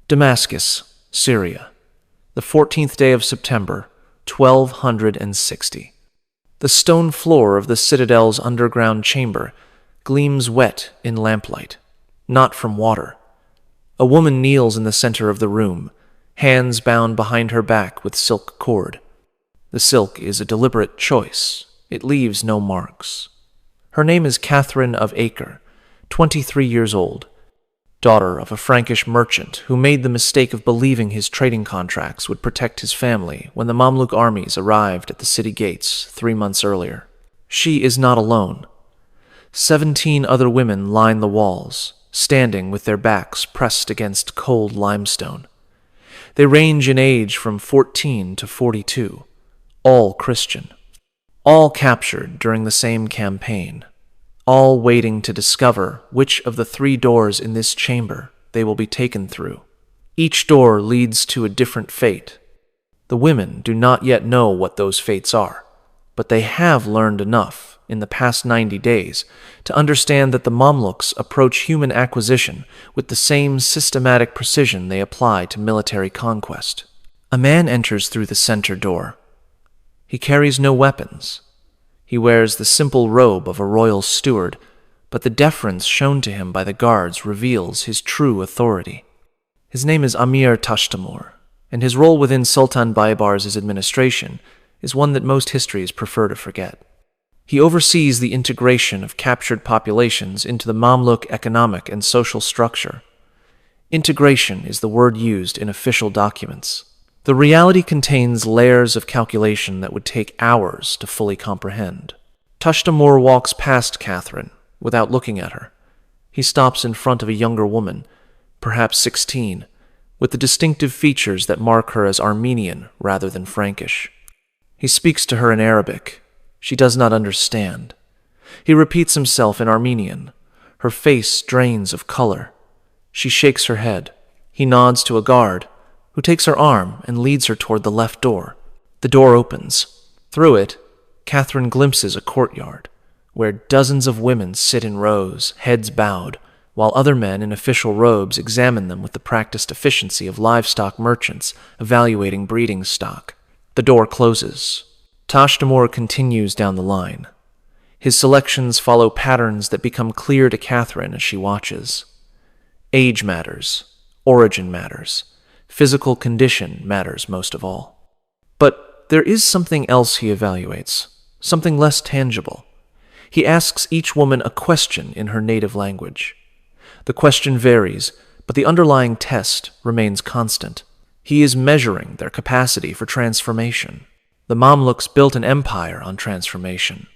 Damascus, Syria, the 14th day of September, 1260. The stone floor of the citadel's underground chamber gleams wet in lamplight, not from water. A woman kneels in the center of the room, hands bound behind her back with silk cord. The silk is a deliberate choice. It leaves no marks. Her name is Catherine of Acre, 23 years old, daughter of a Frankish merchant who made the mistake of believing his trading contracts would protect his family when the Mamluk armies arrived at the city gates 3 months earlier. She is not alone. 17 other women line the walls, standing with their backs pressed against cold limestone. They range in age from 14 to 42, all Christian, all captured during the same campaign, all waiting to discover which of the 3 doors in this chamber they will be taken through. Each door leads to a different fate. The women do not yet know what those fates are, but they have learned enough in the past 90 days to understand that the Mamluks approach human acquisition with the same systematic precision they apply to military conquest. A man enters through the center door. He carries no weapons. He wears the simple robe of a royal steward, but the deference shown to him by the guards reveals his true authority. His name is Amir Tashtamur, and his role within Sultan Baybar's administration is one that most histories prefer to forget. He oversees the integration of captured populations into the Mamluk economic and social structure. Integration is the word used in official documents. The reality contains layers of calculation that would take hours to fully comprehend. Tashtamur walks past Catherine without looking at her. He stops in front of a younger woman, perhaps 16, with the distinctive features that mark her as Armenian rather than Frankish. He speaks to her in Arabic. She does not understand. He repeats himself in Armenian. Her face drains of color. She shakes her head. He nods to a guard, who takes her arm and leads her toward the left door. The door opens. Through it, Catherine glimpses a courtyard, where dozens of women sit in rows, heads bowed, while other men in official robes examine them with the practiced efficiency of livestock merchants evaluating breeding stock. The door closes. Tashtamur continues down the line. His selections follow patterns that become clear to Catherine as she watches. Age matters. Origin matters. Physical condition matters most of all. But there is something else he evaluates, something less tangible. He asks each woman a question in her native language. The question varies, but the underlying test remains constant. He is measuring their capacity for transformation. The Mamluks built an empire on transformation.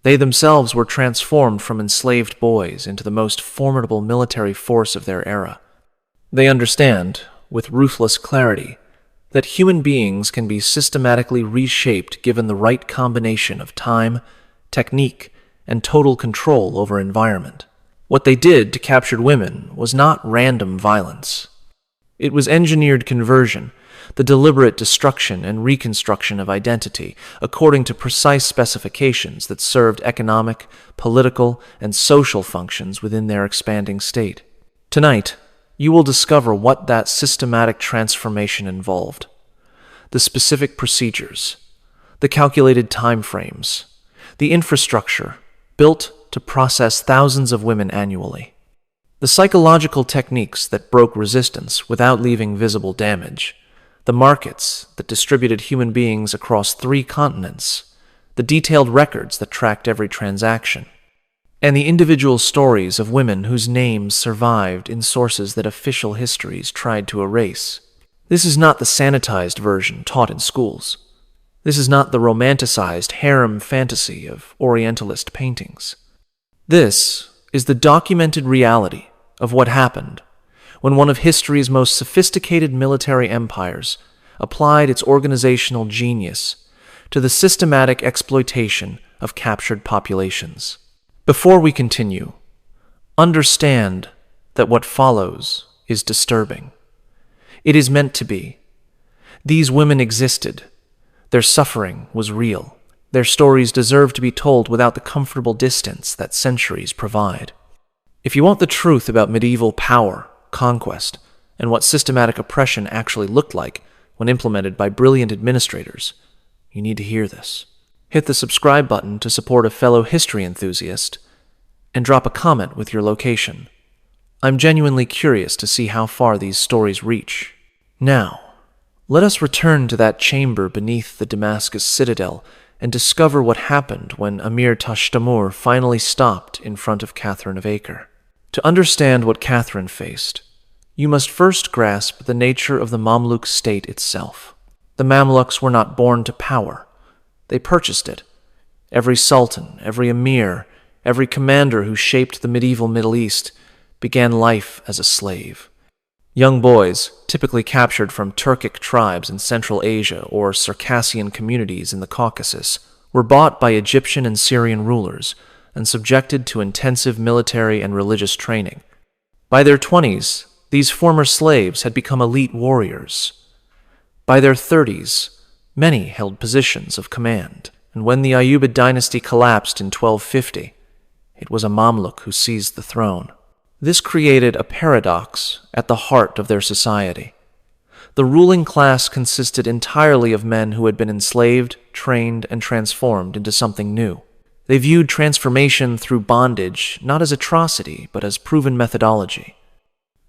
They themselves were transformed from enslaved boys into the most formidable military force of their era. They understand, with ruthless clarity, that human beings can be systematically reshaped given the right combination of time, technique, and total control over environment. What they did to captured women was not random violence. It was engineered conversion, the deliberate destruction and reconstruction of identity according to precise specifications that served economic, political, and social functions within their expanding state. Tonight, you will discover what that systematic transformation involved, the specific procedures, the calculated time frames, the infrastructure built to process thousands of women annually, the psychological techniques that broke resistance without leaving visible damage, the markets that distributed human beings across 3 continents, the detailed records that tracked every transaction, and the individual stories of women whose names survived in sources that official histories tried to erase. This is not the sanitized version taught in schools. This is not the romanticized harem fantasy of Orientalist paintings. This is the documented reality of what happened when one of history's most sophisticated military empires applied its organizational genius to the systematic exploitation of captured populations. Before we continue, understand that what follows is disturbing. It is meant to be. These women existed. Their suffering was real. Their stories deserve to be told without the comfortable distance that centuries provide. If you want the truth about medieval power, conquest, and what systematic oppression actually looked like when implemented by brilliant administrators, you need to hear this. Hit the subscribe button to support a fellow history enthusiast, and drop a comment with your location. I'm genuinely curious to see how far these stories reach. Now, let us return to that chamber beneath the Damascus citadel and discover what happened when Emir Tashtamur finally stopped in front of Catherine of Acre. To understand what Catherine faced, you must first grasp the nature of the Mamluk state itself. The Mamluks were not born to power. They purchased it. Every sultan, every emir, every commander who shaped the medieval Middle East began life as a slave. Young boys, typically captured from Turkic tribes in Central Asia or Circassian communities in the Caucasus, were bought by Egyptian and Syrian rulers and subjected to intensive military and religious training. By their 20s, these former slaves had become elite warriors. By their 30s, many held positions of command, and when the Ayyubid dynasty collapsed in 1250, it was a Mamluk who seized the throne. This created a paradox at the heart of their society. The ruling class consisted entirely of men who had been enslaved, trained, and transformed into something new. They viewed transformation through bondage not as atrocity, but as proven methodology.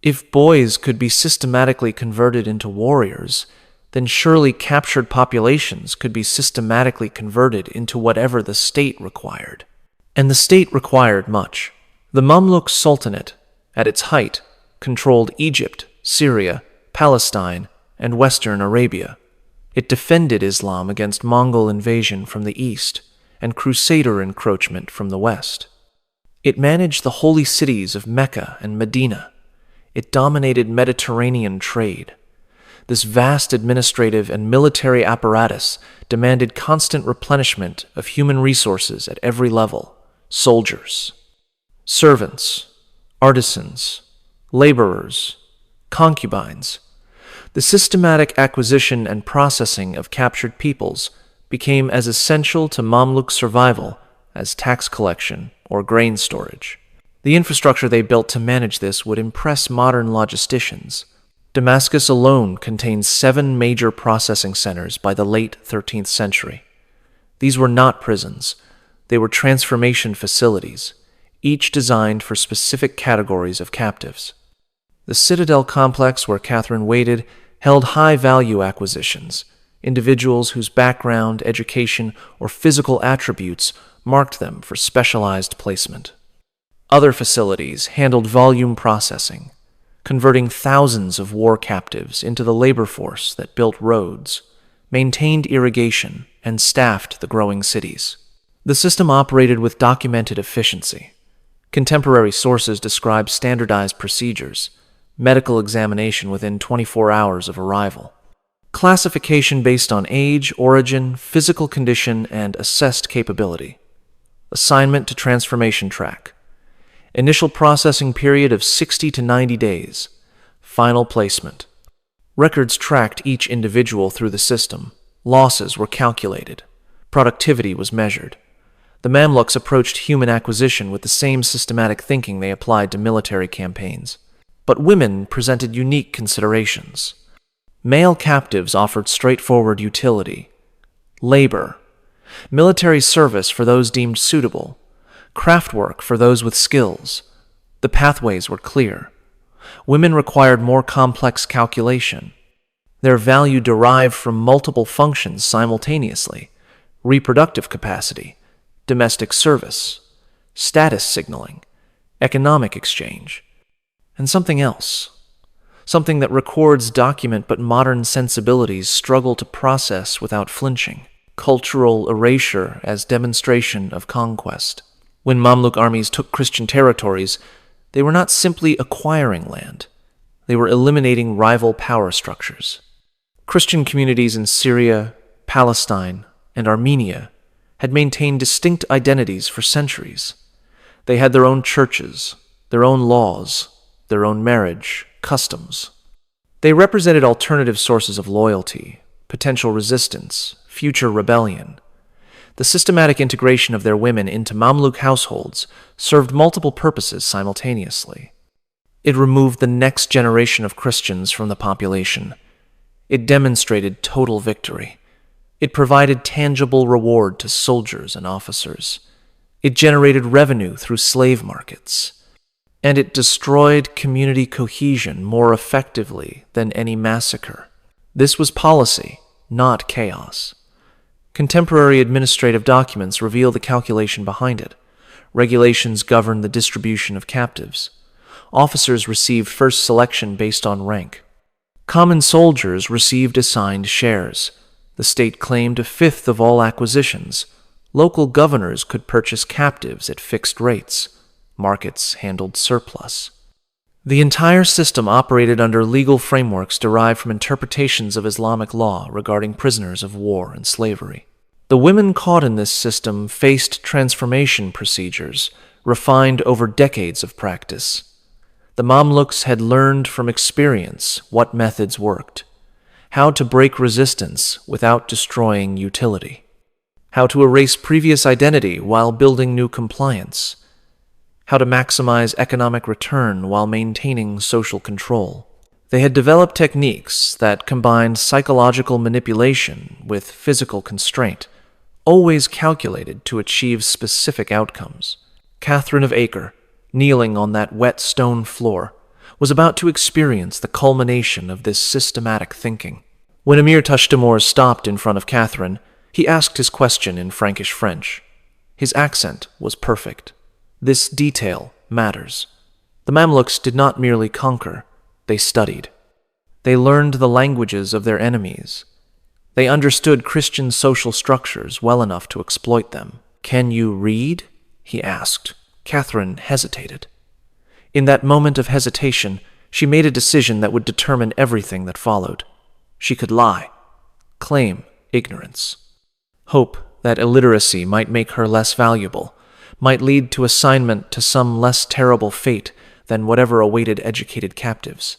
If boys could be systematically converted into warriors, then surely captured populations could be systematically converted into whatever the state required. And the state required much. The Mamluk Sultanate, at its height, controlled Egypt, Syria, Palestine, and Western Arabia. It defended Islam against Mongol invasion from the east and Crusader encroachment from the west. It managed the holy cities of Mecca and Medina. It dominated Mediterranean trade. This vast administrative and military apparatus demanded constant replenishment of human resources at every level: soldiers, servants, artisans, laborers, concubines. The systematic acquisition and processing of captured peoples became as essential to Mamluk survival as tax collection or grain storage. The infrastructure they built to manage this would impress modern logisticians. Damascus alone contained 7 major processing centers by the late 13th century. These were not prisons. They were transformation facilities, each designed for specific categories of captives. The citadel complex where Catherine waited held high-value acquisitions, individuals whose background, education, or physical attributes marked them for specialized placement. Other facilities handled volume processing, converting thousands of war captives into the labor force that built roads, maintained irrigation, and staffed the growing cities. The system operated with documented efficiency. Contemporary sources describe standardized procedures, medical examination within 24 hours of arrival, classification based on age, origin, physical condition, and assessed capability, assignment to transformation track, initial processing period of 60 to 90 days, final placement. Records tracked each individual through the system, losses were calculated, productivity was measured. The Mamluks approached human acquisition with the same systematic thinking they applied to military campaigns. But women presented unique considerations. Male captives offered straightforward utility, labor, military service for those deemed suitable, craft work for those with skills. The pathways were clear. Women required more complex calculation. Their value derived from multiple functions simultaneously: reproductive capacity, domestic service, status signaling, economic exchange, and something else. Something that records document but modern sensibilities struggle to process without flinching: cultural erasure as demonstration of conquest. When Mamluk armies took Christian territories, they were not simply acquiring land. They were eliminating rival power structures. Christian communities in Syria, Palestine, and Armenia had maintained distinct identities for centuries. They had their own churches, their own laws, their own marriage, customs. They represented alternative sources of loyalty, potential resistance, future rebellion. The systematic integration of their women into Mamluk households served multiple purposes simultaneously. It removed the next generation of Christians from the population. It demonstrated total victory. It provided tangible reward to soldiers and officers. It generated revenue through slave markets. And it destroyed community cohesion more effectively than any massacre. This was policy, not chaos. Contemporary administrative documents reveal the calculation behind it. Regulations govern the distribution of captives. Officers received first selection based on rank. Common soldiers received assigned shares. The state claimed a fifth of all acquisitions. Local governors could purchase captives at fixed rates. Markets handled surplus. The entire system operated under legal frameworks derived from interpretations of Islamic law regarding prisoners of war and slavery. The women caught in this system faced transformation procedures, refined over decades of practice. The Mamluks had learned from experience what methods worked, how to break resistance without destroying utility, how to erase previous identity while building new compliance, how to maximize economic return while maintaining social control. They had developed techniques that combined psychological manipulation with physical constraint, always calculated to achieve specific outcomes. Catherine of Acre, kneeling on that wet stone floor, was about to experience the culmination of this systematic thinking. When Emir Tashtamor stopped in front of Catherine, he asked his question in Frankish French. His accent was perfect. This detail matters. The Mamluks did not merely conquer, they studied. They learned the languages of their enemies. They understood Christian social structures well enough to exploit them. "Can you read?" he asked. Catherine hesitated. In that moment of hesitation, she made a decision that would determine everything that followed. She could lie, claim ignorance, hope that illiteracy might make her less valuable, might lead to assignment to some less terrible fate than whatever awaited educated captives.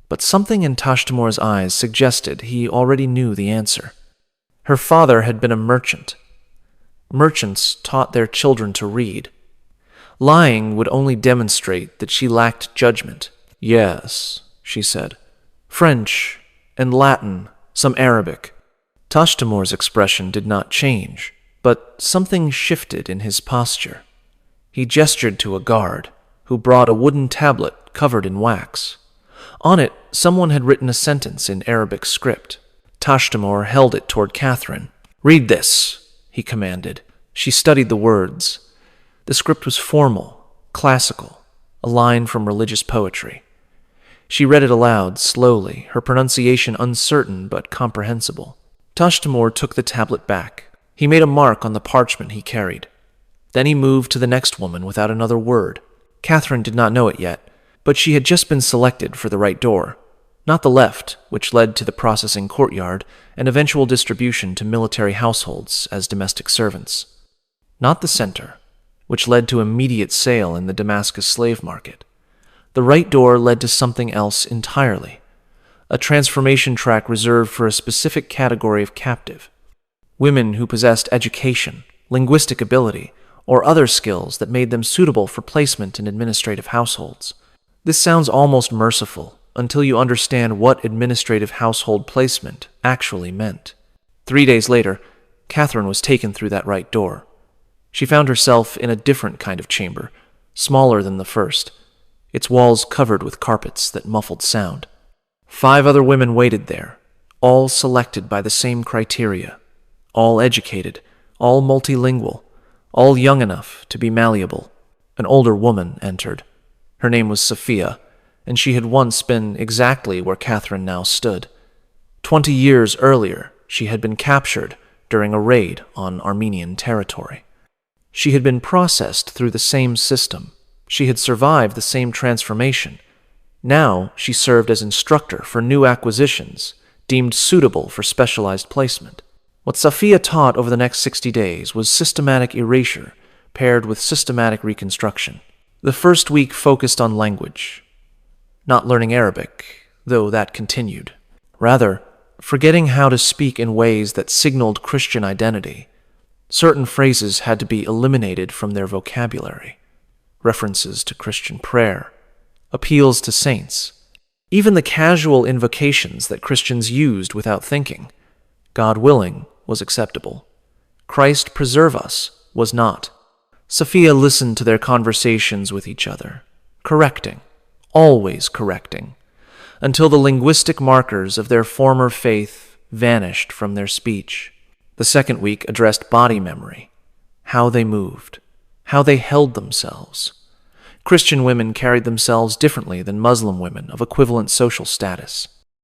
But something in Tashtamor's eyes suggested he already knew the answer. Her father had been a merchant. Merchants taught their children to read. Lying would only demonstrate that she lacked judgment. "Yes," she said. "French and Latin, some Arabic." Tashtamor's expression did not change, but something shifted in his posture. He gestured to a guard, who brought a wooden tablet covered in wax. On it, someone had written a sentence in Arabic script. Tashtamor held it toward Catherine. "Read this," he commanded. She studied the words. The script was formal, classical, a line from religious poetry. She read it aloud, slowly, her pronunciation uncertain but comprehensible. Tashtamor took the tablet back. He made a mark on the parchment he carried. Then he moved to the next woman without another word. Catherine did not know it yet, but she had just been selected for the right door. Not the left, which led to the processing courtyard and eventual distribution to military households as domestic servants. Not the center, which led to immediate sale in the Damascus slave market. The right door led to something else entirely, a transformation track reserved for a specific category of captive. Women who possessed education, linguistic ability, or other skills that made them suitable for placement in administrative households. This sounds almost merciful until you understand what administrative household placement actually meant. 3 days later, Catherine was taken through that right door. She found herself in a different kind of chamber, smaller than the first, its walls covered with carpets that muffled sound. 5 other women waited there, all selected by the same criteria, all educated, all multilingual, all young enough to be malleable. An older woman entered. Her name was Sophia, and she had once been exactly where Catherine now stood. 20 years earlier, she had been captured during a raid on Armenian territory. She had been processed through the same system. She had survived the same transformation. Now she served as instructor for new acquisitions, deemed suitable for specialized placement. What Sophia taught over the next 60 days was systematic erasure paired with systematic reconstruction. The first week focused on language, not learning Arabic, though that continued. Rather, forgetting how to speak in ways that signaled Christian identity. Certain phrases had to be eliminated from their vocabulary. References to Christian prayer, appeals to saints, even the casual invocations that Christians used without thinking. God willing was acceptable. Christ preserve us was not. Sophia listened to their conversations with each other, correcting, always correcting, until the linguistic markers of their former faith vanished from their speech. The second week addressed body memory, how they moved, how they held themselves. Christian women carried themselves differently than Muslim women of equivalent social status.